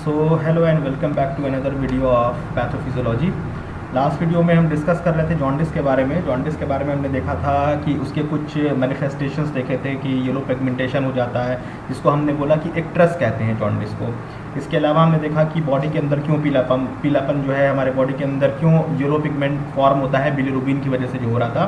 So hello and welcome back to another video of pathophysiology. Last video में हम discuss कर रहे थे जॉन्डिस के बारे में। जॉन्डिस के बारे में हमने देखा था कि उसके कुछ मैनिफेस्टेशंस देखे थे कि येलो पिगमेंटेशन हो जाता है, जिसको हमने बोला कि एक ट्रस कहते हैं जॉन्डिस को। इसके अलावा हमने देखा कि बॉडी के अंदर क्यों पीलापन जो है हमारे बॉडी के अंदर क्यों येलो पिगमेंट फॉर्म होता है, बिलिरुबिन की वजह से जो हो रहा था।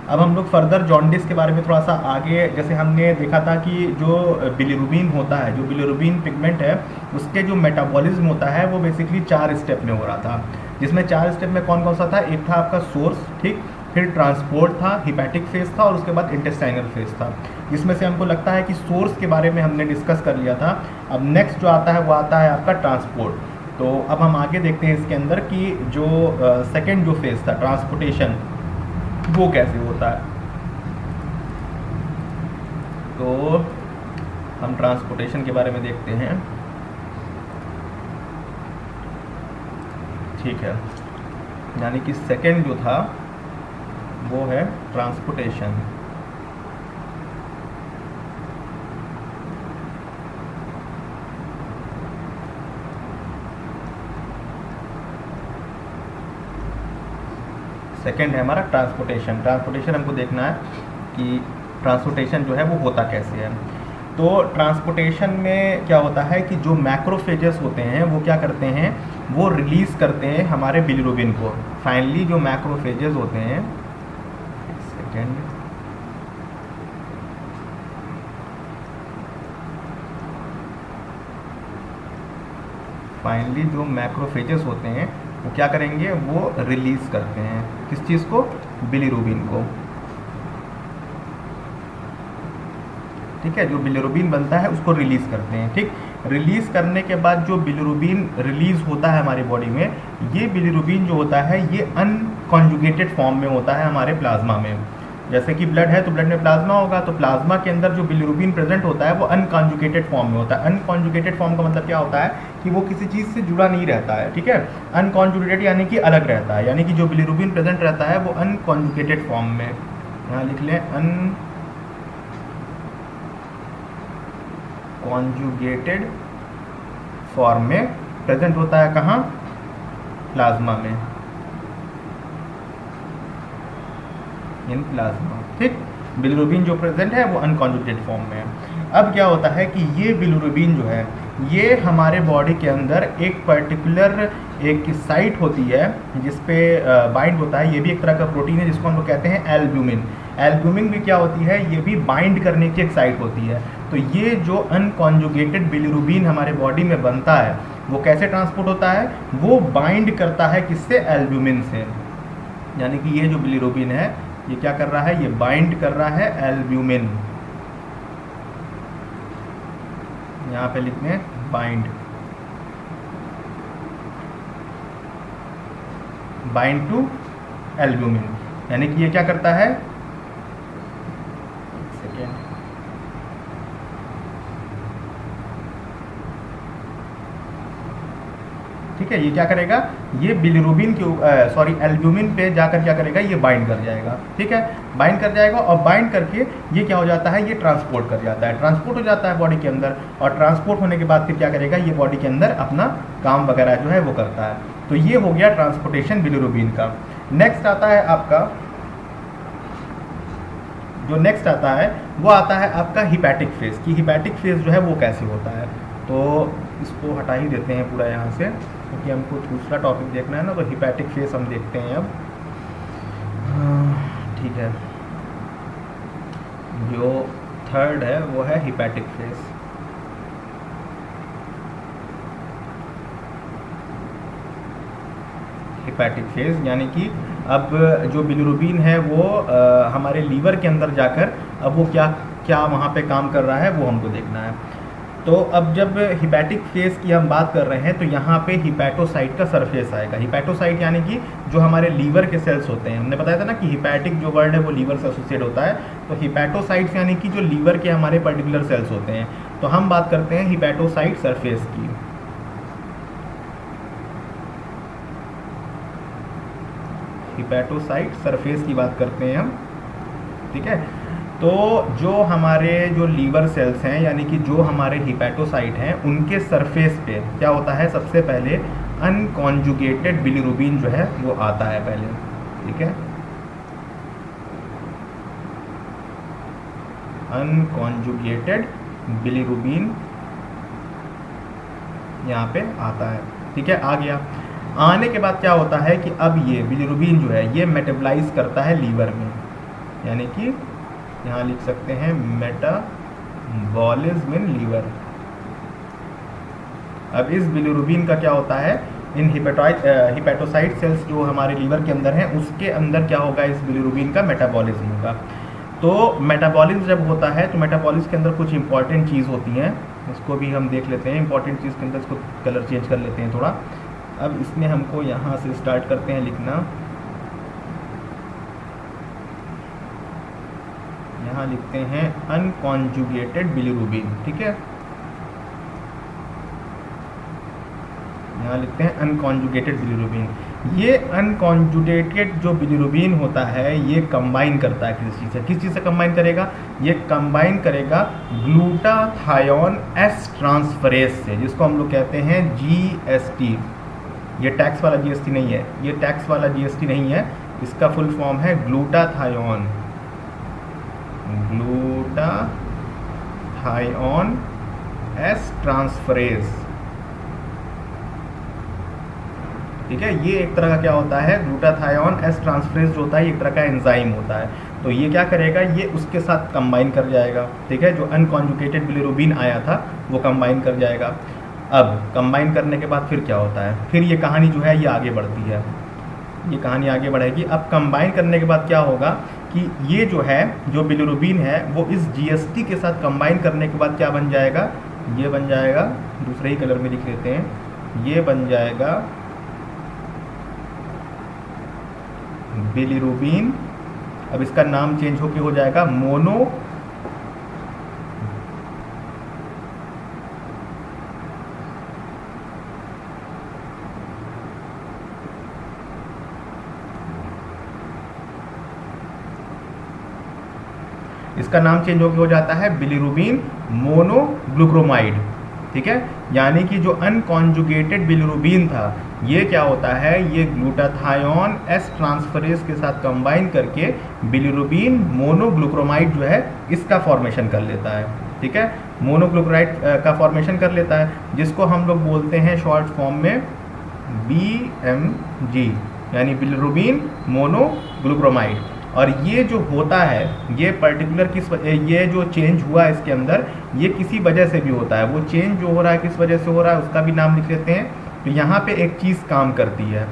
अब हम लोग फर्दर जॉन्डिस के बारे में थोड़ा सा आगे, जैसे हमने देखा था कि जो बिलिरुबिन होता है, जो बिलिरुबिन पिगमेंट है, उसके जो मेटाबॉलिज्म होता है वो बेसिकली 4 स्टेप में हो रहा था। जिसमें 4 स्टेप में कौन कौन सा था? एक था आपका सोर्स, ठीक, फिर ट्रांसपोर्ट था, हिपैटिक फेज था और उसके बाद इंटेस्टाइनल फेज था। जिसमें से हमको लगता है कि सोर्स के बारे में हमने डिस्कस कर लिया था। अब नेक्स्ट जो आता है वो आता है आपका ट्रांसपोर्ट। तो अब हम आगे देखते हैं इसके अंदर कि जो सेकेंड जो फेज था ट्रांसपोर्टेशन, वो कैसे होता है। तो हम ट्रांसपोर्टेशन के बारे में देखते हैं, ठीक है। यानी कि सेकंड जो था वो है ट्रांसपोर्टेशन। सेकंड है हमारा ट्रांसपोर्टेशन। ट्रांसपोर्टेशन हमको देखना है कि ट्रांसपोर्टेशन जो है वो होता कैसे है। तो ट्रांसपोर्टेशन में क्या होता है कि जो मैक्रोफेजेस होते हैं वो क्या करते हैं, वो रिलीज़ करते हैं हमारे बिलिरुबिन को। फाइनली जो मैक्रोफेजेस होते हैं, एक सेकेंड, फाइनली जो मैक्रोफेजेस होते हैं वो क्या करेंगे, वो रिलीज़ करते हैं किस चीज़ को? बिलिरुबिन को। ठीक है, जो बिलिरुबिन बनता है उसको रिलीज़ करते हैं, ठीक। रिलीज़ करने के बाद जो बिलिरुबिन रिलीज़ होता है हमारी बॉडी में, ये बिलिरुबिन जो होता है ये अनकॉन्जुगेटेड फॉर्म में होता है हमारे प्लाज्मा में। जैसे कि ब्लड है तो ब्लड में प्लाज्मा होगा, तो प्लाज्मा के अंदर जो बिलिरुबिन प्रेजेंट होता है वो अनकॉन्जुगेटेड फॉर्म में होता है। अनकॉन्जुगेटेड फॉर्म का मतलब क्या होता है कि वो किसी चीज़ से जुड़ा नहीं रहता है, ठीक है। अनकॉन्जुगेटेड यानी कि अलग रहता है, यानी कि जो बिलिरुबिन प्रेजेंट रहता है वो अनकॉन्जुगेटेड फॉर्म में, यहाँ लिख लें, अनकॉन्जुगेटेड फॉर्म में प्रेजेंट होता है। कहाँ? प्लाज्मा में, इन प्लाज्मा, ठीक। बिलिरुबिन जो प्रेजेंट है वो अनकॉन्जुगेटेड फॉर्म में है। अब क्या होता है कि ये बिलिरुबिन जो है ये हमारे बॉडी के अंदर एक पर्टिकुलर एक साइट होती है जिस पे बाइंड होता है। ये भी एक तरह का प्रोटीन है जिसको हम लोग कहते हैं एल्ब्यूमिन। एल्ब्यूमिन भी क्या होती है, ये भी बाइंड करने की एक साइट होती है। तो ये जो अनकॉन्जुगेटेड बिलिरुबिन हमारे बॉडी में बनता है वो कैसे ट्रांसपोर्ट होता है, वो बाइंड करता है किससे? एल्ब्यूमिन से। यानी कि ये जो बिलिरुबिन है ये क्या कर रहा है, ये बाइंड कर रहा है एल्ब्यूमिन। यहाँ पे लिखते हैं बाइंड, बाइंड टू एल्ब्यूमिन। यानी कि ये क्या करता है, सेकेंड, ठीक है। ये क्या करेगा, ये बिलिरुबिन के एल्ब्यूमिन पे जाकर क्या करेगा, ये बाइंड कर जाएगा, ठीक है। बाइंड कर जाएगा और बाइंड करके ये क्या हो जाता है, ये ट्रांसपोर्ट कर जाता है, ट्रांसपोर्ट हो जाता है बॉडी के अंदर। और ट्रांसपोर्ट होने के बाद फिर क्या करेगा, ये बॉडी के अंदर अपना काम वगैरह जो है वो करता है। तो ये हो गया ट्रांसपोर्टेशन बिलिरुबिन का। नेक्स्ट आता है आपका, जो नेक्स्ट आता है वो आता है आपका हिपैटिक फेज। कि हिपैटिक फेज जो है वो कैसे होता है। तो इसको हटा ही देते हैं पूरा यहाँ से, क्योंकि हमको दूसरा टॉपिक देखना है ना। तो हिपैटिक फेज हम देखते हैं अब, ठीक है। जो थर्ड है वो है हिपैटिक फेज। हिपैटिक फेज यानी कि अब जो बिलिरुबिन है वो हमारे लीवर के अंदर जाकर अब वो क्या क्या वहाँ पे काम कर रहा है वो हमको देखना है। तो अब जब हिपैटिक फेज की हम बात कर रहे हैं तो यहाँ पे हिपैटोसाइट का सरफेस आएगा। हिपैटोसाइट यानी कि जो हमारे लीवर के सेल्स होते हैं, हमने बताया था ना कि हिपैटिक जो वर्ड है वो लीवर से एसोसिएट होता है। तो हिपैटोसाइट्स यानी कि जो लीवर के हमारे पर्टिकुलर सेल्स होते हैं। तो हम बात करते हैं हिपैटोसाइट सरफेस की। हिपैटोसाइट सरफेस की बात करते हैं हम, ठीक है। तो जो हमारे जो लीवर सेल्स हैं यानी कि जो हमारे हिपैटोसाइट हैं उनके सरफेस पे क्या होता है, सबसे पहले अनकॉन्जुगेटेड बिलिरुबिन जो है वो आता है पहले, ठीक है, अनकॉन्जुगेटेड बिलिरुबिन यहाँ पे आता है, ठीक है, आ गया। आने के बाद क्या होता है कि अब ये बिलिरुबिन जो है ये मेटाबॉलाइज करता है लीवर में, यानी कि यहाँ लिख सकते हैं मेटाबॉलिज्म इन लीवर। अब इस बिलिरुबिन का क्या होता है, इन हिपैटोसाइट सेल्स जो हमारे लीवर के अंदर हैं उसके अंदर क्या होगा, इस बिलिरुबिन का मेटाबॉलिज्म होगा। तो मेटाबॉलिज्म जब होता है तो मेटाबॉलिज्म के अंदर कुछ इंपॉर्टेंट चीज़ होती हैं, उसको भी हम देख लेते हैं। इंपॉर्टेंट चीज़ के अंदर इसको कलर चेंज कर लेते हैं थोड़ा। अब इसमें हमको यहाँ से स्टार्ट करते हैं लिखना, यहाँ लिखते हैं अनकॉन्जुगेटेड बिलिरुबिन, ठीक है, यहाँ लिखते हैं अनकॉन्जुगेटेड बिलिरुबिन। ये अनकॉन्जुगेटेड जो बिलिरुबिन होता है ये कंबाइन करता है किसी चीज़ से, किस चीज़ से कंबाइन करेगा, ये कंबाइन करेगा ग्लूटाथायोन एस ट्रांसफरेज से, जिसको हम लोग कहते हैं GST। ये टैक्स वाला GST नहीं है, ये टैक्स वाला GST नहीं है, इसका फुल फॉर्म है ग्लूटाथायोन एस ट्रांसफरेज, ठीक है। ये एक तरह का क्या होता है, ग्लूटाथायोन एस ट्रांसफरेज जो होता है एक तरह का एंजाइम होता है। तो ये क्या करेगा, ये उसके साथ कंबाइन कर जाएगा, ठीक है, जो अनकॉन्जुगेटेड बिलिरुबिन आया था वो कंबाइन कर जाएगा। अब कंबाइन करने के बाद फिर क्या होता है, फिर ये कहानी जो है ये आगे बढ़ती है, ये कहानी आगे बढ़ेगी। अब कंबाइन करने के बाद क्या होगा कि ये जो है जो बिलिरुबिन है वो इस GST के साथ कंबाइन करने के बाद क्या बन जाएगा, ये बन जाएगा, दूसरे ही कलर में लिख लेते हैं, ये बन जाएगा बिलिरुबिन। अब इसका नाम चेंज होके हो जाएगा मोनो इसका नाम चेंज होके हो जाता है बिलिरुबिन मोनोग्लूक्रोमाइड, ठीक है। यानी कि जो अनकॉन्जुगेटेड बिलिरुबिन था ये क्या होता है, ये ग्लूटाथायोन एस ट्रांसफरेज के साथ कंबाइन करके बिलिरुबिन मोनोग्लूक्रोमाइड जो है इसका फॉर्मेशन कर लेता है, ठीक है, मोनोग्लूक्राइड का फॉर्मेशन कर लेता है, जिसको हम लोग बोलते हैं शॉर्ट फॉर्म में BMG, यानी बिलिरुबिन मोनोग्लूक्रोमाइड। और ये जो होता है ये पर्टिकुलर ये जो चेंज हुआ इसके अंदर ये किसी वजह से भी होता है, वो चेंज जो हो रहा है किस वजह से हो रहा है उसका भी नाम लिख लेते हैं। तो यहाँ पे एक चीज़ काम करती है,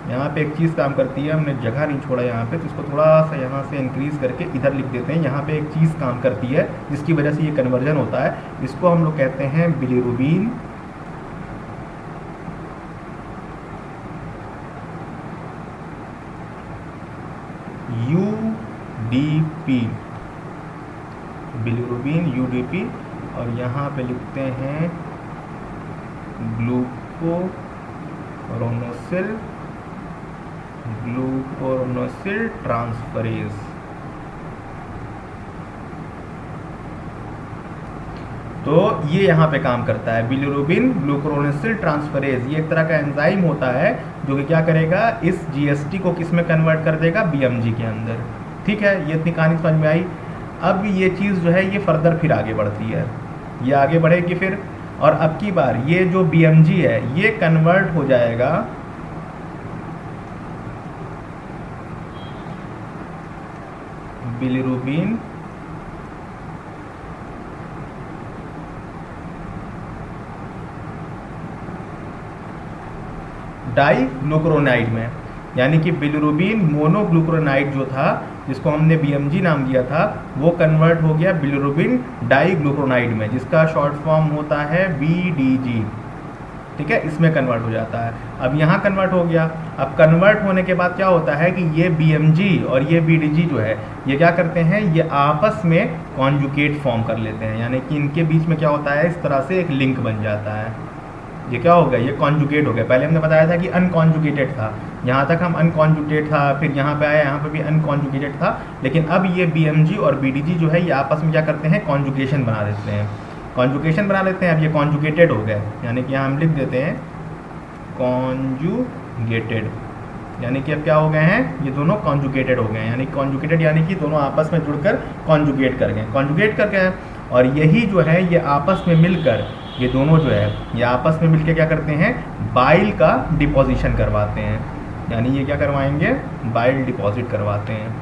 यहाँ पे एक चीज़ काम करती है, हमने जगह नहीं छोड़ा यहाँ पे, तो इसको थोड़ा सा यहाँ से इंक्रीज करके इधर लिख देते हैं। यहाँ पे एक चीज़ काम करती है जिसकी वजह से ये कन्वर्जन होता है, इसको हम लोग कहते हैं बिलिरुबिन UDP, बिलिरुबिन UDP। और यहाँ पे लिखते हैं ग्लूकोरोनोसिल ट्रांसफरेज। तो ये यहाँ पे काम करता है बिलिरुबिन ग्लूकोरोनोसिल ट्रांसफरेज। ये एक तरह का एंजाइम होता है जो कि क्या करेगा, इस GST को किस में कन्वर्ट कर देगा, BMG के अंदर, ठीक है। ये इतनी कहानी समझ में आई। अब ये चीज़ जो है ये फर्दर फिर आगे बढ़ती है, ये आगे बढ़ेगी फिर, और अब की बार ये जो BMG है ये कन्वर्ट हो जाएगा बिलिरुबिन डाइग्लूकुरोनाइड में, यानी कि बिलिरुबिन मोनोग्लूकुरोनाइड जो था जिसको हमने BMG नाम दिया था वो कन्वर्ट हो गया बिलिरुबिन डाइग्लूकुरोनाइड में, जिसका शॉर्ट फॉर्म होता है BDG, ठीक है, इसमें कन्वर्ट हो जाता है। अब यहाँ कन्वर्ट हो गया। अब कन्वर्ट होने के बाद क्या होता है कि ये BMG और ये BDG जो है ये क्या करते हैं, ये आपस में कॉन्जुगेट फॉर्म कर लेते हैं, यानी कि इनके बीच में क्या होता है, इस तरह से एक लिंक बन जाता है, ये क्या हो गया, ये कॉन्जुगेट हो गया। पहले हमने बताया था कि अनकॉन्जुगेटेड था, यहाँ तक हम अनकॉन्जुगेट था, फिर यहाँ पे आया, यहाँ पे भी अनकॉन्जुगेटेड था, लेकिन अब ये BMG और BDG जो है ये आपस में क्या करते हैं, कॉन्जुगेशन बना देते हैं, कॉन्जुगेशन बना लेते हैं। अब ये कॉन्जुगेटेड हो गए, यानी कि यहाँ हम लिख देते हैं कॉन्जुगेटेड, यानी कि अब क्या हो गए हैं, ये दोनों कॉन्जुगेटेड हो गए हैं, यानी कॉन्जुगेटेड यानी कि दोनों आपस में जुड़कर कॉन्जुगेट कर गए, कॉन्जुगेट कर गए। और यही जो है ये आपस में मिलकर, ये दोनों जो है ये आपस में मिलकर क्या करते हैं, बाइल का डिपोजिशन करवाते हैं, यानी ये क्या करवाएंगे, बाइल डिपॉजिट करवाते हैं,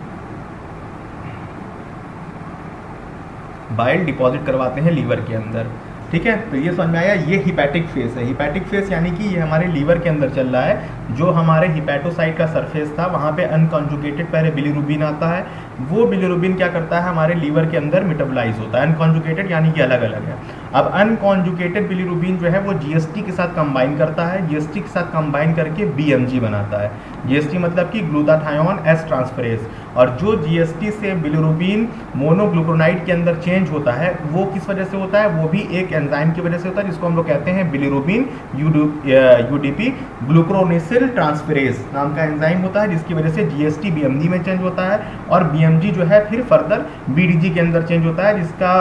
बाइल डिपॉजिट करवाते हैं लीवर के अंदर। ठीक है, तो ये समझ में आया, ये हिपैटिक फेस है। हिपैटिक फेस यानी कि ये हमारे लीवर के अंदर चल रहा है। जो हमारे हिपैटोसाइट का सरफेस था वहाँ पे अनकॉन्जुगेटेड पहले बिलीरुबिन आता है, वो बिलीरुबिन क्या करता है, हमारे लीवर के अंदर मेटाबोलाइज होता है। अनकॉन्जुगेटेड यानी कि अलग अलग है। अब अनकॉन्जुगेटेड बिलीरुबिन जो है वो GST के साथ कंबाइन करता है, GST के साथ कंबाइन करके BMG बनाता है। GST मतलब कि ग्लूटाथायोन एस ट्रांसफरेज। और जो GST से बिलीरुबिन मोनोग्लूकोनाइड के अंदर चेंज होता है वो किस वजह से होता है, वो भी एक एंजाइम की वजह से होता है, जिसको हम लोग कहते हैं बिलीरुबिन UDP ग्लूकोरोनिसिल ट्रांसफरेज नाम का एंजाइम होता है, जिसकी वजह से GST BMG में चेंज होता है, और BMG जो है फिर फर्दर BDG के अंदर चेंज होता है, जिसका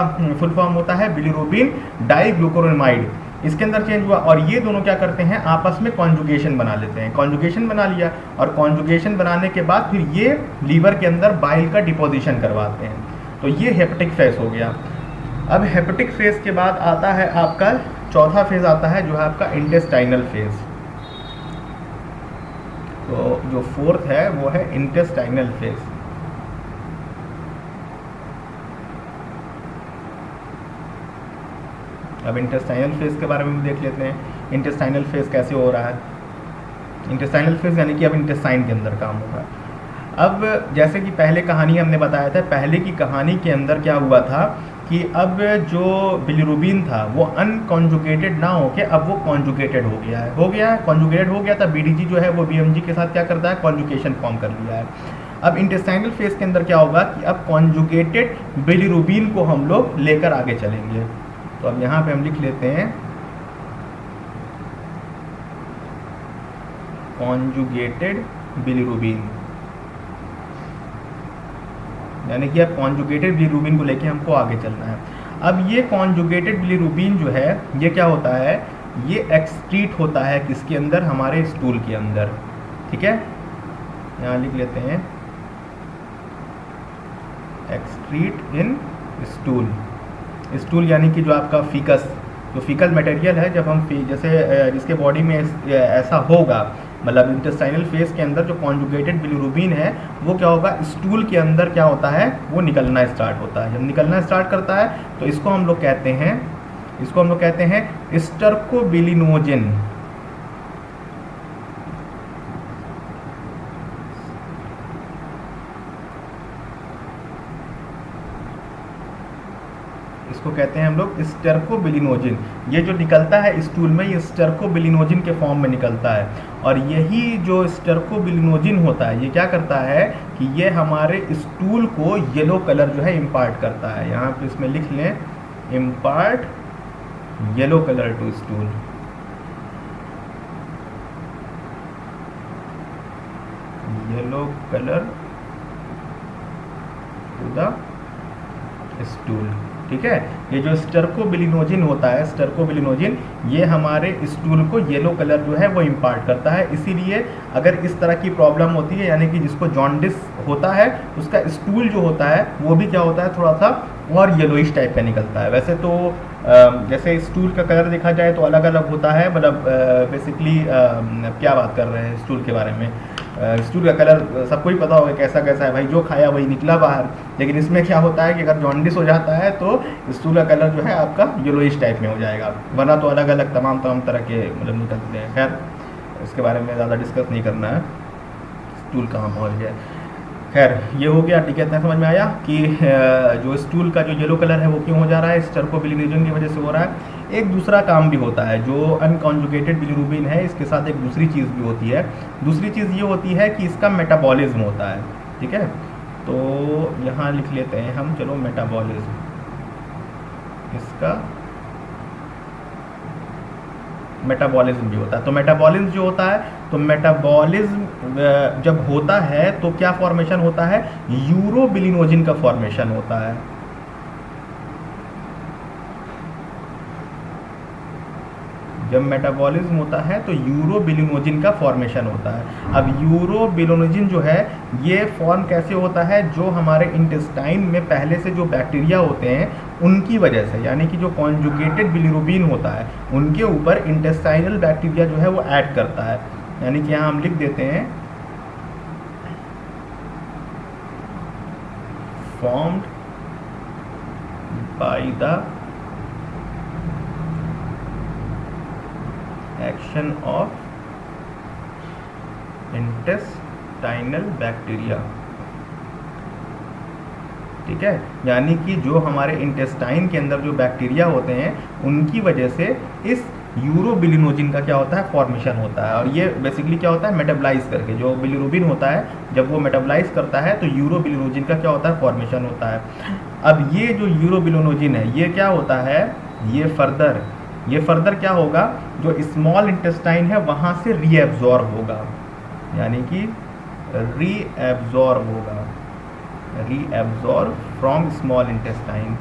फुल फॉर्म होता है बिलीरुबिन डाइग्लूकोरोनामाइड, इसके अंदर चेंज हुआ। और ये दोनों क्या करते हैं, आपस में कॉन्जुगेशन बना लेते हैं, कॉन्जुगेशन बना लिया, और कॉन्जुगेशन बनाने के बाद फिर ये लीवर के अंदर बाइल का डिपोजिशन करवाते हैं। तो ये हेपेटिक फेस हो गया। अब हेपेटिक फेस के बाद आता है आपका चौथा फेज आता है, जो है आपका इंटेस्टाइनल फेज। तो जो फोर्थ है वो है इंटेस्टाइनल फेज। अब इंटेस्टाइनल फेज के बारे में देख लेते हैं, इंटेस्टाइनल फेज कैसे हो रहा है। इंटेस्टाइनल फेज यानी कि अब इंटेस्टाइन के अंदर काम हो रहा है। अब जैसे कि पहले कहानी हमने बताया था, पहले की कहानी के अंदर क्या हुआ था कि अब जो बिलीरुबिन था वो अनकॉन्जुगेटेड ना होके अब वो कॉन्जुगेटेड हो गया है, कॉन्जुगेटेड हो गया था। BDG जो है वो BMG के साथ क्या करता है, कॉन्जुगेशन फॉर्म कर लिया है। अब इंटेस्टाइनल फेज के अंदर क्या होगा कि अब कॉन्जुगेटेड बिलीरुबिन को हम लोग लेकर आगे चलेंगे। तो अब यहाँ पे हम लिख लेते हैं कॉन्जुगेटेड बिलीरुबिन, यानी कि अब कॉन्जुगेटेड बिलीरुबिन को लेके हमको आगे चलना है। अब ये कॉन्जुगेटेड बिलीरुबिन जो है ये क्या होता है, ये एक्सक्रीट होता है किसके अंदर, हमारे स्टूल के अंदर। ठीक है, यहाँ लिख लेते हैं एक्सक्रीट इन स्टूल। स्टूल यानी कि जो आपका फीकस, जो फीकल मटेरियल है, जब हम जैसे जिसके बॉडी में ऐसा होगा, मतलब इंटेस्टाइनल फेज के अंदर जो कॉन्जुगेटेड बिलीरुबिन है वो क्या होगा, स्टूल के अंदर क्या होता है, वो निकलना स्टार्ट होता है। जब निकलना स्टार्ट करता है तो इसको हम लोग कहते हैं स्टर्कोबिलिनोजेन। इसको कहते हैं हम लोग स्टर्कोबिलिनोजिन। ये जो निकलता है स्टूल में, ये स्टर्कोबिलिनोजिन के फॉर्म में निकलता है। और यही जो स्टर्कोबिलिनोजिन होता है ये क्या करता है कि ये हमारे स्टूल को येलो कलर जो है इम्पार्ट करता है। यहाँ पे इसमें लिख लें impart yellow colour to stool. Yellow colour to the stool. ठीक है, ये जो स्टर्कोबिलिनोजिन होता है, स्टर्कोबिलिनोजिन ये हमारे स्टूल को येलो कलर जो है वो इम्पार्ट करता है। इसीलिए अगर इस तरह की प्रॉब्लम होती है, यानी कि जिसको जॉन्डिस होता है, उसका स्टूल जो होता है वो भी क्या होता है, थोड़ा सा और येलोइश टाइप का निकलता है। वैसे तो जैसे स्टूल का कलर देखा जाए तो अलग अलग होता है, मतलब बेसिकली क्या बात कर रहे हैं स्टूल के बारे में। स्टूल का कलर सबको ही पता होगा कैसा कैसा है भाई, जो खाया वही निकला बाहर। लेकिन इसमें क्या होता है कि अगर जॉन्डिस हो जाता है तो स्टूल का कलर जो है आपका येलोइश टाइप में हो जाएगा, वरना तो अलग अलग तमाम तरह के मतलब निकलते हैं। खैर इसके बारे में ज़्यादा डिस्कस नहीं करना है, स्टूल कहाँ पहुँच गया। खैर ये हो गया। ठीक है, इतना समझ में आया कि जो स्टूल का जो येलो कलर है वो क्यों हो जा रहा है, स्टर्कोबिलिनोजिन की वजह से हो रहा है। एक दूसरा काम भी होता है, जो अनकॉन्जुगेटेड बिलीरुबिन है इसके साथ एक दूसरी चीज़ भी होती है। दूसरी चीज़ ये होती है कि इसका मेटाबॉलिज्म होता है। ठीक है, तो यहाँ लिख लेते हैं हम, चलो मेटाबॉलिज्म, इसका मेटाबॉलिज्म भी होता है। तो मेटाबॉलिज्म जो होता है, तो मेटाबॉलिज्म जब होता है तो क्या फॉर्मेशन होता है, यूरोबिलिनोजिन का फॉर्मेशन होता है। जब मेटाबॉलिज्म होता है तो यूरोबिलिनोजिन का फॉर्मेशन होता है। अब यूरोबिलिनोजिन जो है ये फॉर्म कैसे होता है, जो हमारे इंटेस्टाइन में पहले से जो बैक्टीरिया होते हैं उनकी वजह से, यानी कि जो कॉन्जुगेटेड बिलिरुबिन होता है उनके ऊपर इंटेस्टाइनल बैक्टीरिया जो है वो ऐड करता है। यानी कि यहाँ हम लिख देते हैं formed by the action of intestinal bacteria. ठीक है, यानी कि जो हमारे इंटेस्टाइन के अंदर जो बैक्टीरिया होते हैं उनकी वजह से इस यूरोबिलिनोजिन का क्या होता है, फॉर्मेशन होता है। और ये बेसिकली क्या होता है, मेटाबलाइज करके जो बिलिरुबिन होता है जब वो मेटाबलाइज करता है तो यूरोबिलिनोजिन का क्या होता है, फॉर्मेशन होता है। अब ये जो यूरोबिलिनोजिन है ये क्या होता है, ये फर्दर क्या होगा, जो स्मॉल इंटेस्टाइन है वहाँ से रीएब्जॉर्ब होगा, यानी कि रीएब्जॉर्ब फ्रॉम स्मॉल इंटेस्टाइन।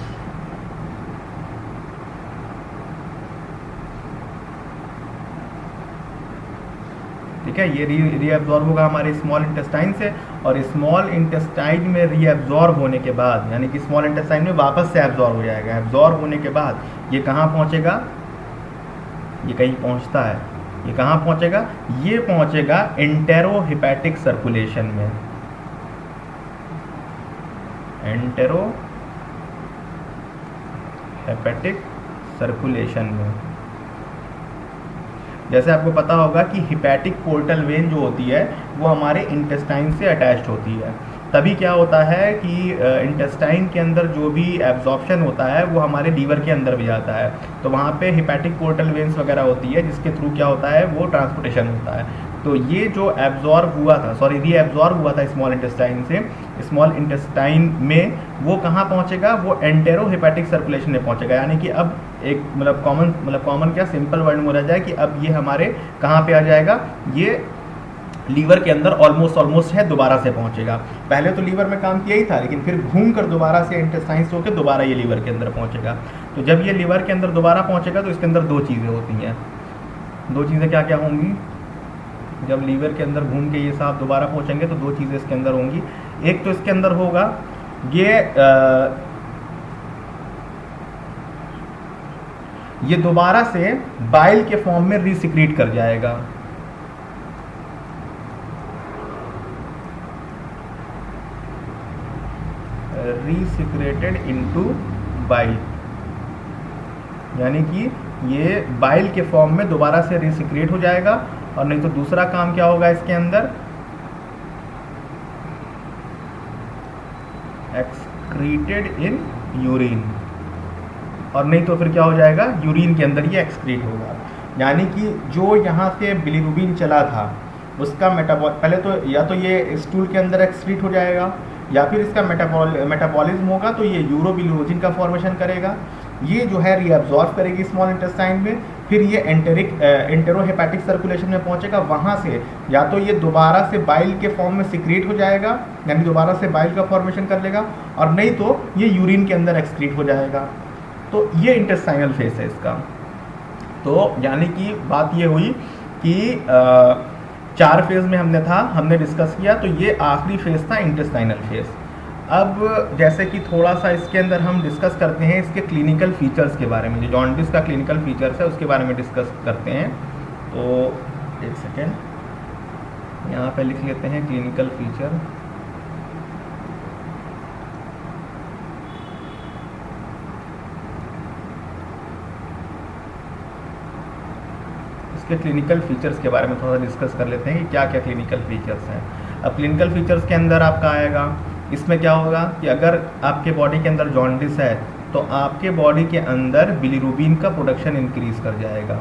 ठीक है, ये रीएब्जॉर्ब होगा हमारे स्मॉल इंटेस्टाइन से, और स्मॉल इंटेस्टाइन में रीएब्जॉर्ब होने के बाद, यानी कि स्मॉल इंटेस्टाइन में वापस से एब्जॉर्ब हो जाएगा। एब्जॉर्ब होने के बाद ये कहाँ पहुँचेगा, ये कहीं पहुंचता है, ये कहाँ पहुंचेगा, ये पहुंचेगा एंटेरोहेपेटिक सर्कुलेशन में। एंटेरोहेपेटिक सर्कुलेशन में, जैसे आपको पता होगा कि हिपैटिक पोर्टल वेन जो होती है वो हमारे इंटेस्टाइन से अटैच्ड होती है। तभी क्या होता है कि इंटेस्टाइन के अंदर जो भी एब्जॉर्प्शन होता है वो हमारे लीवर के अंदर भी जाता है, तो वहाँ पे हिपैटिक पोर्टल वेन्स वगैरह होती है जिसके थ्रू क्या होता है, वो ट्रांसपोर्टेशन होता है। तो ये जो रीएब्जॉर्ब हुआ था स्मॉल इंटेस्टाइन से, स्मॉल इंटेस्टाइन में वो कहाँ पहुँचेगा, वो एंटेरोहेपेटिक सर्कुलेशन में पहुँचेगा। यानी कि अब एक कॉमन क्या सिंपल वर्ड में हो जाए कि अब ये हमारे कहाँ पे आ जाएगा, ये लीवर के अंदर ऑलमोस्ट है, दोबारा से पहुंचेगा। पहले तो लीवर में काम किया ही था, लेकिन फिर घूम कर दोबारा से इंटेस्टाइन से होकर दोबारा ये लीवर के अंदर पहुंचेगा। तो जब ये लीवर के अंदर दोबारा पहुंचेगा तो इसके अंदर दो चीज़ें होती हैं। दो चीज़ें क्या क्या होंगी, जब लीवर के अंदर घूम के ये साहब दोबारा पहुंचेंगे तो दो चीज़ें इसके अंदर होंगी। एक तो इसके अंदर होगा ये दोबारा से बाइल के फॉर्म में रीसिक्रीट कर जाएगा। रीसिक्रेटेड इनटू बाइल, यानी कि ये बाइल के फॉर्म में दोबारा से रीसिक्रेट हो जाएगा। और नहीं तो दूसरा काम क्या होगा इसके अंदर, एक्सक्रीटेड इन यूरिन, और नहीं तो फिर क्या हो जाएगा, यूरिन के अंदर ये एक्सक्रीट होगा। यानी कि जो यहाँ से बिलिरुबिन चला था उसका पहले तो या तो ये स्टूल के अंदर एक्सक्रीट हो जाएगा, या फिर इसका मेटाबॉलिज्म होगा तो ये यूरोबिलिनोजिन का फॉर्मेशन करेगा। ये जो है रीअब्जॉर्ब करेगी स्मॉल इंटेस्टाइन में, फिर ये एंटेरोहेपेटिक सर्कुलेशन में पहुंचेगा। वहाँ से या तो ये दोबारा से बाइल के फॉर्म में सिक्रीट हो जाएगा, यानी दोबारा से बाइल का फॉर्मेशन कर लेगा, और नहीं तो ये यूरिन के अंदर एक्सक्रीट हो जाएगा। तो ये इंटेस्टाइनल फेस है इसका। तो यानी कि बात ये हुई कि 4 फेज़ में हमने डिस्कस किया, तो ये आखिरी फेज़ था इंटेस्टाइनल फेज़। अब जैसे कि थोड़ा सा इसके अंदर हम डिस्कस करते हैं इसके क्लिनिकल फीचर्स के बारे में, जो जॉन्डिस का क्लिनिकल फीचर्स है उसके बारे में डिस्कस करते हैं। तो एक सेकेंड यहाँ पे लिख लेते हैं क्लिनिकल फीचर। इसके क्लिनिकल फीचर्स के बारे में थोड़ा डिस्कस कर लेते हैं कि क्या क्या क्लिनिकल फीचर्स हैं। अब क्लिनिकल फीचर्स के अंदर आपका आएगा, इसमें क्या होगा कि अगर आपके बॉडी के अंदर जॉन्डिस है तो आपके बॉडी के अंदर बिलिरुबिन का प्रोडक्शन इंक्रीज कर जाएगा।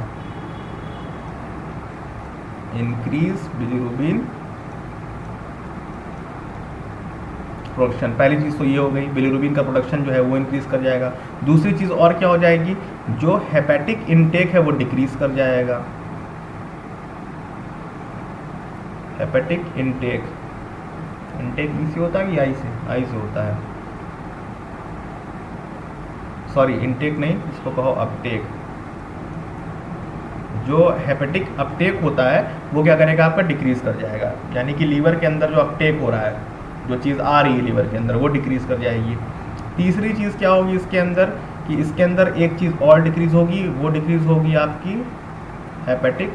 इंक्रीज बिलिरुबिन प्रोडक्शन, पहली चीज़ तो ये हो गई, बिलिरुबिन का प्रोडक्शन जो है वो इंक्रीज़ कर जाएगा। दूसरी चीज़ और क्या हो जाएगी, जो हेपेटिक इनटेक है वो डिक्रीज़ कर जाएगा। हेपेटिक इनटेक, इनटेक बी से होता है कि आई से होता है, सॉरी इनटेक नहीं, इसको कहो अपटेक। जो हेपेटिक अपटेक होता है वो क्या करेगा, आपका डिक्रीज़ कर जाएगा, यानी कि लीवर के अंदर जो अपटेक हो रहा है, जो चीज़ आ रही है लीवर के अंदर, वो डिक्रीज़ कर जाएगी। तीसरी चीज़ क्या होगी इसके अंदर, कि इसके अंदर एक चीज़ और डिक्रीज़ होगी, वो डिक्रीज़ होगी आपकी हेपेटिक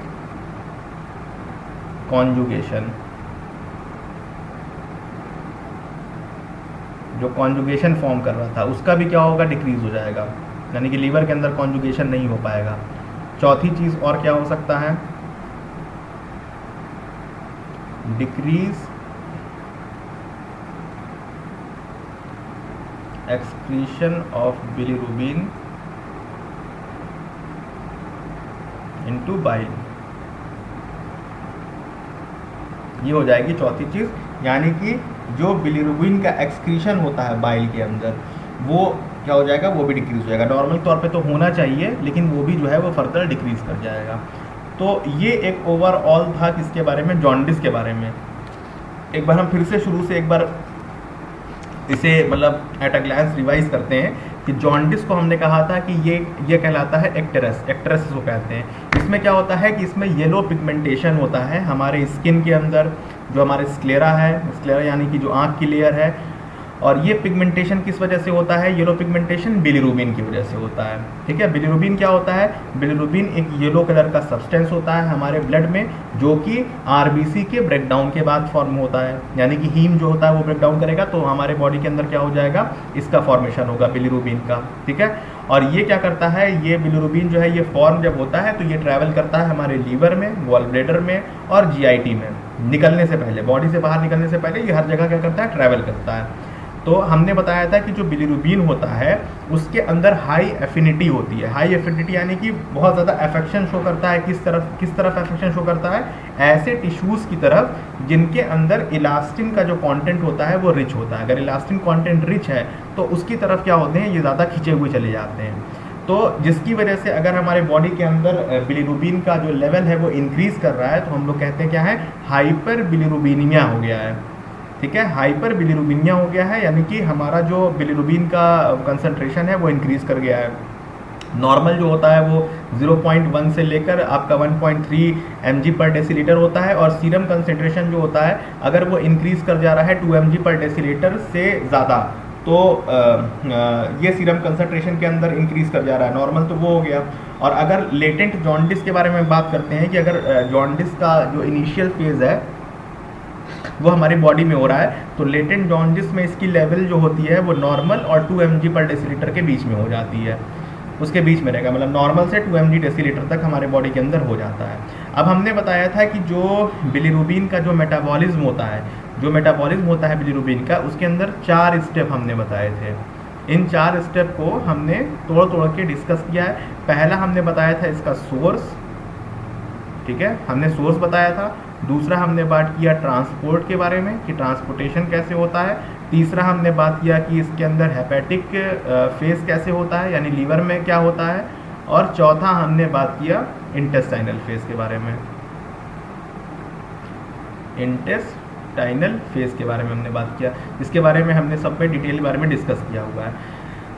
कॉन्जुगेशन। जो कॉन्जुगेशन फॉर्म कर रहा था उसका भी क्या होगा, डिक्रीज़ हो जाएगा, यानी कि लीवर के अंदर कॉन्जुगेशन नहीं हो पाएगा। चौथी चीज़ और क्या हो सकता है, decrease excretion of bilirubin into bile, ये हो जाएगी चौथी चीज़, यानी कि जो बिलिरुबिन का एक्सक्रीशन होता है बाइल के अंदर वो क्या हो जाएगा, वो भी डिक्रीज़ हो जाएगा। नॉर्मल तौर पे तो होना चाहिए, लेकिन वो भी जो है वो फर्दर डिक्रीज़ कर जाएगा। तो ये एक ओवरऑल था किसके बारे में, जॉन्डिस के बारे में। एक बार हम फिर से शुरू से एक बार इसे मतलब एट अ ग्लैंस रिवाइज करते हैं कि जॉन्डिस को हमने कहा था कि ये कहलाता है एक्टेरस, एक्टेरस को कहते हैं। इसमें क्या होता है कि इसमें येलो पिगमेंटेशन होता है हमारे स्किन के अंदर, जो हमारे स्क्लेरा है, स्क्लेरा यानी कि जो आँख की लेयर है, और ये पिगमेंटेशन किस वजह से होता है, येलो पिगमेंटेशन बिलिरुबिन की वजह से होता है। ठीक है, बिलिरुबिन क्या होता है, बिलिरुबिन एक येलो कलर का सब्सटेंस होता है हमारे ब्लड में, जो कि आरबीसी के ब्रेकडाउन के बाद फॉर्म होता है, यानी कि हीम जो होता है वो ब्रेकडाउन करेगा तो हमारे बॉडी के अंदर क्या हो जाएगा, इसका फॉर्मेशन होगा बिलिरुबिन का। ठीक है, और ये क्या करता है, ये बिलिरुबिन जो है ये फॉर्म जब होता है तो ये ट्रैवल करता है हमारे लीवर में, गॉल ब्लैडर में और जीआईटी में निकलने से पहले, बॉडी से बाहर निकलने से पहले ये हर जगह क्या करता है, ट्रैवल करता है। तो हमने बताया था कि जो बिलिरुबिन होता है उसके अंदर हाई एफिनिटी होती है। हाई एफिनिटी यानी कि बहुत ज़्यादा अफेक्शन शो करता है, किस तरफ अफेक्शन शो करता है, ऐसे टिश्यूज़ की तरफ जिनके अंदर इलास्टिन का जो कंटेंट होता है वो रिच होता है। अगर इलास्टिन कंटेंट रिच है तो उसकी तरफ क्या होते हैं, ये ज़्यादा खींचे हुए चले जाते हैं। तो जिसकी वजह से अगर हमारे बॉडी के अंदर बिलिरुबिन का जो लेवल है वो इंक्रीज़ कर रहा है तो हम लोग कहते हैं क्या है, हाइपर बिलिरुबिनिया हो गया है। ठीक है, हाइपर बिलिरुबिनिया हो गया है, यानी कि हमारा जो बिलिरुबिन का कंसंट्रेशन है वो इंक्रीज़ कर गया है। नॉर्मल जो होता है वो 0.1 से लेकर आपका 1.3 mg पर डेसीलीटर होता है, और सीरम कंसंट्रेशन जो होता है अगर वो इंक्रीज़ कर जा रहा है 2 mg पर डेसीलीटर से ज़्यादा तो ये सीरम कंसंट्रेशन के अंदर इंक्रीज़ कर जा रहा है, नॉर्मल तो वो हो गया। और अगर लेटेंट जॉन्डिस के बारे में बात करते हैं कि अगर जॉन्डिस का जो इनिशियल फेज़ है वो हमारी बॉडी में हो रहा है तो लेटेंट जॉन्डिस में इसकी लेवल जो होती है वो नॉर्मल और 2 mg पर डेसीलीटर के बीच में हो जाती है, उसके बीच में रहेगा, मतलब नॉर्मल से 2 mg डेसीलीटर तक हमारे बॉडी के अंदर हो जाता है। अब हमने बताया था कि जो बिलिरुबिन का जो मेटाबॉलिज्म होता है, बिलिरुबिन का, उसके अंदर 4 स्टेप हमने बताए थे। इन 4 स्टेप को हमने तोड़ के डिस्कस किया है। पहला हमने बताया था इसका सोर्स, ठीक है, हमने सोर्स बताया था। दूसरा हमने बात किया ट्रांसपोर्ट के बारे में कि ट्रांसपोर्टेशन कैसे होता है। तीसरा हमने बात किया कि इसके अंदर हेपेटिक फेज कैसे होता है, यानी लीवर में क्या होता है। और चौथा हमने बात किया इंटेस्टाइनल फेज के बारे में, इंटेस्टाइनल फेज के बारे में हमने बात किया, इसके बारे में हमने सब पे डिटेल के बारे में डिस्कस किया हुआ है,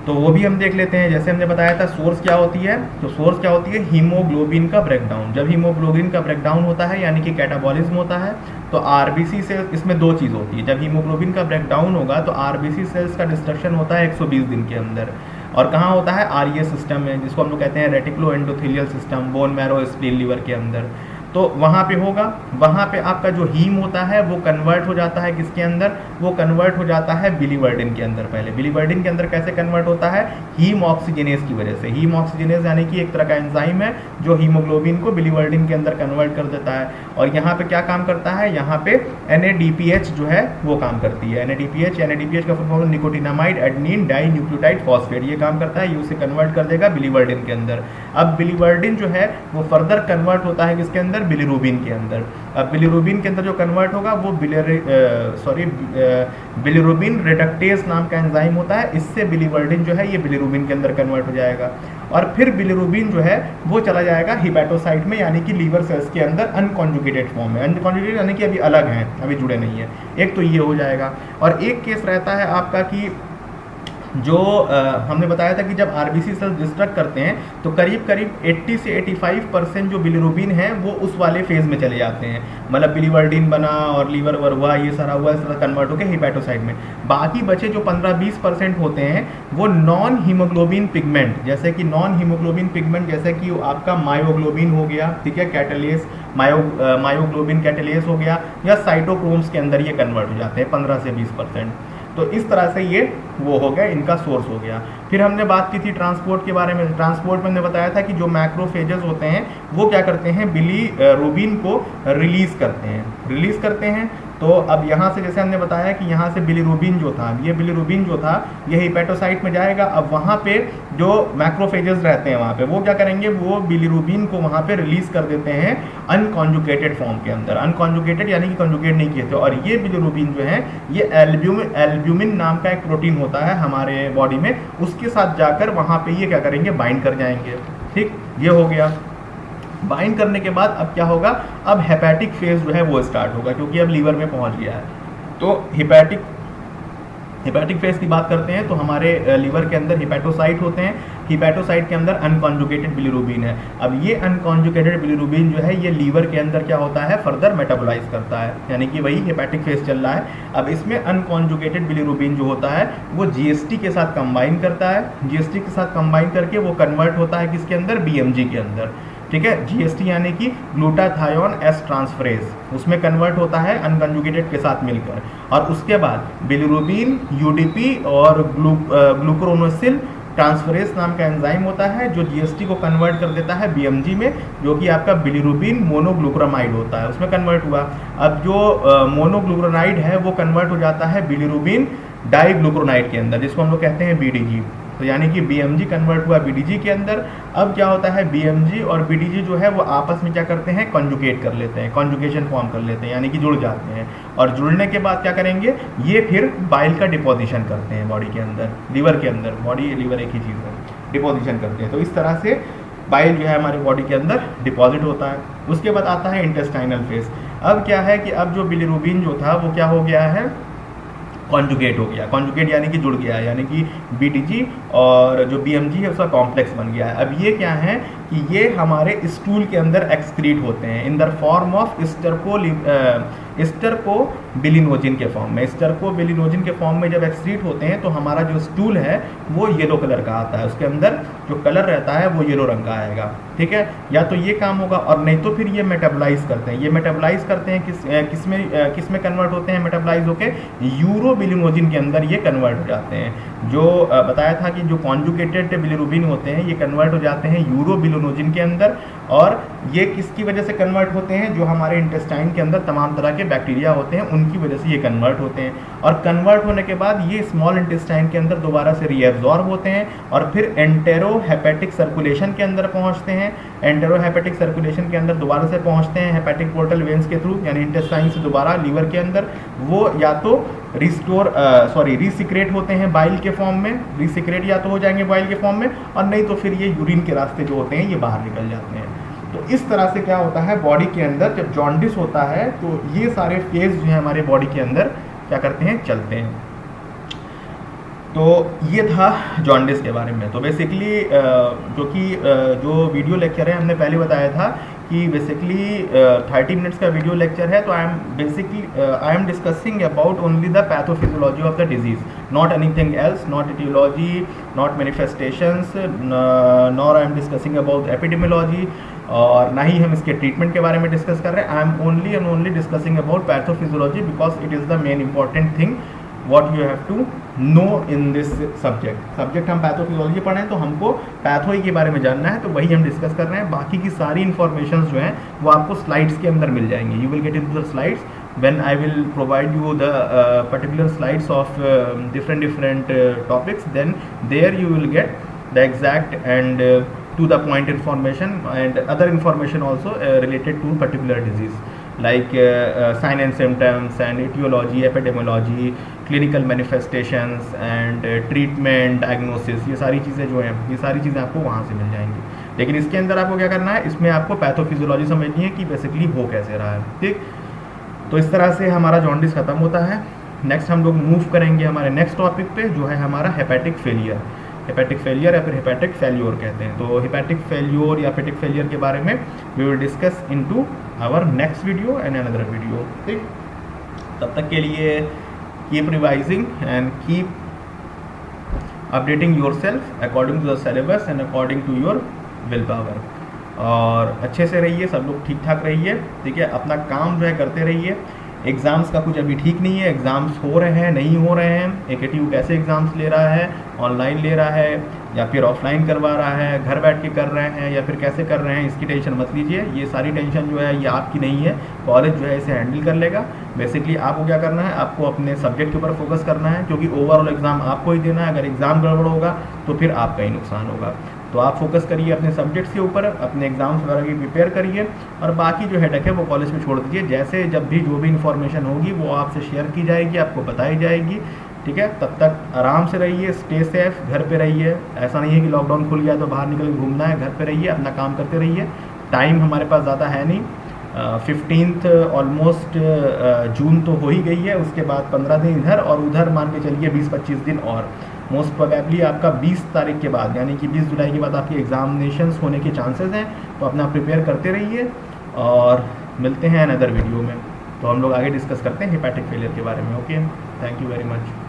तो वो भी हम देख लेते हैं। जैसे हमने बताया था सोर्स क्या होती है, तो सोर्स क्या होती है, हीमोग्लोबिन का ब्रेकडाउन। जब हीमोग्लोबिन का ब्रेकडाउन होता है यानी कि कैटाबॉलिज्म होता है तो आरबीसी से, इसमें 2 चीज़ होती है। जब हीमोग्लोबिन का ब्रेकडाउन होगा तो आरबीसी सेल्स का डिस्ट्रक्शन होता है 120 दिन के अंदर, और कहाँ होता है, आरईए सिस्टम में, जिसको हम लोग कहते हैं reticulo endothelial system, bone marrow spleen liver के अंदर। तो वहाँ पे होगा, वहाँ पे आपका जो हीम होता है वो कन्वर्ट हो जाता है किसके अंदर, वो कन्वर्ट हो जाता है बिलीवर्डिन के अंदर। पहले बिलीवर्डिन के अंदर कैसे कन्वर्ट होता है, हीम ऑक्सीजनेस की वजह से। हीम ऑक्सीजनेस यानी कि एक तरह का एंजाइम है जो हीमोग्लोबिन को बिलीवर्डिन के अंदर कन्वर्ट कर देता है, और यहाँ पे क्या काम करता है, यहाँ पे NADPH जो है वो काम करती है। NADPH का full form nicotinamide adenine dinucleotide phosphate, ये काम करता है, ये उसे कन्वर्ट कर देगा बिलीवर्डिन के अंदर। अब बिलीवर्डिन जो है वो फर्दर कन्वर्ट होता है किसके अंदर, अंदर, बिलिरुबिन के अंदर। अब बिलिरुबिन के अंदर जो कन्वर्ट होगा वो बिलिरुबिन रिडक्टेज नाम का एंजाइम होता है, इससे बिलिवर्डिन जो है ये बिलिरुबिन के अंदर कन्वर्ट हो जाएगा और फिर बिलिरुबिन जो है वो चला जाएगा हिपैटोसाइट में, यानी कि लीवर सेल्स के अंदर अनकॉन्जुगेटेड फॉर्म में। अनकॉन्जुगेटेड यानी कि अभी अलग हैं, अभी जुड़े नहीं है। एक तो ये हो जाएगा और एक केस रहता है आपका कि जो हमने बताया था कि जब आरबीसी सेल्स डिस्ट्रक्ट करते हैं तो करीब करीब 80 से 85% जो बिलिरुबिन है वो उस वाले फेज में चले जाते हैं, मतलब बिलिवर्डिन बना और लीवर वर हुआ, ये सारा हुआ, इस तरह कन्वर्ट होकर हिपैटोसाइट में। बाकी बचे जो 15-20% होते हैं वो नॉन हीमोग्लोबिन पिगमेंट, जैसे कि नॉन हीमोग्लोबिन पिगमेंट जैसे कि आपका मायोग्लोबिन हो गया, ठीक है, कैटलेस मायोग्लोबिन कैटलेस हो गया, या साइटोक्रोम्स के अंदर ये कन्वर्ट हो जाते हैं 15 से 20%। तो इस तरह से ये वो हो गया, इनका सोर्स हो गया। फिर हमने बात की थी ट्रांसपोर्ट के बारे में। ट्रांसपोर्ट में हमने बताया था कि जो मैक्रोफेजेस होते हैं वो क्या करते हैं, बिलिरुबिन को रिलीज करते हैं। तो अब यहाँ से जैसे हमने बताया कि यहाँ से बिलिरुबिन जो था, ये बिलिरुबिन जो था ये हिपैटोसाइट में जाएगा। अब वहाँ पे जो मैक्रोफेजेस रहते हैं वहाँ पे वो क्या करेंगे, वो बिलिरुबिन को वहाँ पे रिलीज कर देते हैं अनकॉन्जुगेटेड फॉर्म के अंदर। अनकॉन्जुगेटेड यानी कि कॉन्जुगेट नहीं किए थे। और ये बिलिरुबिन जो है ये एल्ब्यूमिन नाम का एक प्रोटीन होता है हमारे बॉडी में, उसके साथ जाकर वहाँ पे ये क्या करेंगे, बाइंड कर जाएंगे। ठीक, ये हो गया। बाइंड करने के बाद अब क्या होगा, अब हेपेटिक फेज जो है वो स्टार्ट होगा, क्योंकि अब लीवर में पहुंच गया है। तो हिपैटिक फेज की बात करते हैं तो हमारे लीवर के अंदर हिपैटोसाइट होते हैं। हिपैटोसाइट के अंदर अनकॉन्जुगेटेड बिलिरुबिन है। अब ये अनकॉन्जुगेटेड बिलिरुबिन जो है ये लीवर के अंदर क्या होता है, फर्दर मेटाबोलाइज करता है, यानी कि वही हिपैटिक फेज चल रहा है। अब इसमें अनकॉन्जुगेटेड बिलिरुबिन जो होता है वो जीएसटी के साथ कंबाइन करता है। जीएसटी के साथ कंबाइन करके वो कन्वर्ट होता है किसके अंदर, बीएमजी के अंदर। ठीक है, जीएसटी यानी कि ग्लूटाथायोन एस ट्रांसफरेज, उसमें कन्वर्ट होता है अनकॉन्जुगेटेड के साथ मिलकर। और उसके बाद बिलिरुबिन, यूडीपी और ग्लूकुरोनोसिल ट्रांसफरेज नाम का एंजाइम होता है जो जीएसटी को कन्वर्ट कर देता है बीएमजी में, जो कि आपका बिलिरुबिन मोनोग्लूकुरामाइड होता है, उसमें कन्वर्ट हुआ। अब जो मोनोग्लूकुरामाइड है वो कन्वर्ट हो जाता है बिलिरुबिन डाइग्लूकुरोनाइड के अंदर, जिसको हम लोग कहते हैं बीडीजी। तो यानी कि बीएमजी कन्वर्ट हुआ बीडीजी के अंदर। अब क्या होता है, बीएमजी और बीडीजी जो है वो आपस में क्या करते हैं, कॉन्जुगेट कर लेते हैं, कॉन्जुगेशन फॉर्म कर लेते हैं, यानी कि जुड़ जाते हैं। और जुड़ने के बाद क्या करेंगे, ये फिर बाइल का डिपोजिशन करते हैं बॉडी के अंदर, लीवर के अंदर। बॉडी लीवर एक ही चीज़ है, डिपोजिशन करते हैं। तो इस तरह से बाइल जो है हमारी बॉडी के अंदर डिपॉजिट होता है। उसके बाद आता है इंटेस्टाइनल फेज। अब क्या है कि अब जो बिलिरुबिन जो था वो क्या हो गया है, कॉन्जुगेट हो गया। कॉन्जुगेट यानी कि जुड़ गया है, यानी कि बीडीजी और जो बीएमजी है उसका कॉम्प्लेक्स बन गया है। अब ये क्या है कि ये हमारे स्टूल के अंदर एक्सक्रीट होते हैं इन द फॉर्म ऑफ स्टर्कोबिलिनोजिन के फॉर्म में। स्टर्कोबिलिनोजिन के फॉर्म में जब एक्सक्रीट होते हैं तो हमारा जो स्टूल है वो येलो कलर का आता है, उसके अंदर जो कलर रहता है वो येलो रंग का आएगा। ठीक है, या तो ये काम होगा और नहीं तो फिर ये मेटाबोलाइज करते हैं। ये मेटाबोलाइज करते हैं किस में कन्वर्ट होते हैं, मेटाबोलाइज होके यूरोबिलिनोजिन के अंदर ये कन्वर्ट हो जाते हैं। जो बताया था कि जो कॉन्जुगेटेड बिलिरुबिन होते हैं ये कन्वर्ट हो जाते हैं यूरोबिलिनोजिन के अंदर। और ये किसकी वजह से कन्वर्ट होते हैं, जो हमारे इंटेस्टाइन के अंदर तमाम तरह के बैक्टीरिया होते हैं उनकी वजह से ये कन्वर्ट होते हैं। और कन्वर्ट होने के बाद ये स्मॉल इंटेस्टाइन के अंदर दोबारा से रीएब्जॉर्ब होते हैं और फिर एंटेरोहेपेटिक सर्कुलेशन के अंदर पहुंचते हैं। एंटेरोहेपेटिक सर्कुलेशन के अंदर दोबारा से पहुंचते हैं हेपेटिक पोर्टल वेन्स के थ्रू, यानी इंटेस्टाइन से दोबारा लीवर के अंदर। वो या तो रीसिक्रेट होते हैं बाइल के फॉर्म में, रीसिक्रेट या तो हो जाएंगे बाइल के फॉर्म में, और नहीं तो फिर ये यूरिन के रास्ते जो होते हैं ये बाहर निकल जाते हैं। तो इस तरह से क्या होता है बॉडी के अंदर जब जॉन्डिस होता है तो ये सारे फेज जो है हमारे बॉडी के अंदर क्या करते हैं, चलते हैं। तो ये था जॉन्डिस के बारे में। तो बेसिकली जो वीडियो लेक्चर है हमने पहले बताया था कि बेसिकली 30 मिनट्स का वीडियो लेक्चर है। तो I am discussing about only the pathophysiology of the disease, not anything else, not aetiology, not manifestations, nor I am discussing about epidemiology, और ना ही हम इसके ट्रीटमेंट के बारे में डिस्कस कर रहे हैं। I am only and only discussing about pathophysiology because it is the main important thing what you have to know in this subject हम पैथोफिजियोलॉजी पढ़ें तो हमको पैथोई के बारे में जानना है, तो वही हम डिस्कस कर रहे हैं। बाकी की सारी इन्फॉर्मेशन जो हैं वो आपको स्लाइड्स के अंदर मिल जाएंगे। You will get into the slides when I will provide you the particular slides of different topics, then there you will get the exact and to the point information and other information also related to particular disease like sign and symptoms and etiology, epidemiology, clinical manifestations and treatment, diagnosis, ये सारी चीज़ें जो हैं ये सारी चीज़ें आपको वहाँ से मिल जाएंगी। लेकिन इसके अंदर आपको क्या करना है, इसमें आपको पैथोफिजियोलॉजी समझनी है कि बेसिकली हो कैसे रहा है। ठीक, तो इस तरह से हमारा जॉन्डिस खत्म होता है। नेक्स्ट हम लोग मूव करेंगे हमारे नेक्स्ट टॉपिक पे जो है हमारा हेपेटिक फेलियर। हेपेटिक फेलियर या फिर हेपेटिक फेल्योर कहते हैं। तो हेपेटिक फेल्योर या हेपेटिक फेलियर के बारे में we will discuss into our next video and another video. ठीक, तब तक के लिए keep revising and keep updating yourself according to the syllabus and according to your will power. और अच्छे से रहिए, सब लोग ठीक ठाक रहिए। ठीक है, अपना काम जो है करते रहिए। एग्ज़ाम्स का कुछ अभी ठीक नहीं है, एग्ज़ाम्स हो रहे हैं नहीं हो रहे हैं, AKTU कैसे एग्ज़ाम्स ले रहा है, ऑनलाइन ले रहा है या फिर ऑफलाइन करवा रहा है, घर बैठ के कर रहे हैं या फिर कैसे कर रहे हैं, इसकी टेंशन मत लीजिए। ये सारी टेंशन जो है ये आपकी नहीं है, कॉलेज जो है इसे हैंडल कर लेगा। बेसिकली आपको क्या करना है, आपको अपने सब्जेक्ट के ऊपर फोकस करना है क्योंकि ओवरऑल एग्ज़ाम आपको ही देना है। अगर एग्ज़ाम गड़बड़ होगा तो फिर आपका ही नुकसान होगा। तो आप फोकस करिए अपने सब्जेक्ट्स के ऊपर, अपने एग्जाम्स वगैरह की प्रिपेयर करिए और बाकी जो हेडेक है वो कॉलेज में छोड़ दीजिए। जैसे जब भी जो भी इन्फॉर्मेशन होगी वो आपसे शेयर की जाएगी, आपको बताई जाएगी। ठीक है, तब तक आराम से रहिए, स्टे सेफ, घर पे रहिए। ऐसा नहीं है कि लॉकडाउन खुल गया तो बाहर निकल के घूमना है, घर पे रहिए, अपना काम करते रहिए। टाइम हमारे पास ज़्यादा है नहीं, 15th ऑलमोस्ट जून तो हो ही गई है, उसके बाद 15 दिन इधर और उधर मान के चलिए 20-25 दिन और। मोस्ट प्रोबेबली आपका 20 तारीख के बाद यानी कि 20 जुलाई के बाद आपकी एग्जामिनेशंस होने के चांसेस हैं। तो अपना प्रिपेयर करते रहिए और मिलते हैं अनदर वीडियो में। तो हम लोग आगे डिस्कस करते हैं हेपेटिक फेलियर के बारे में। Okay, thank you very much.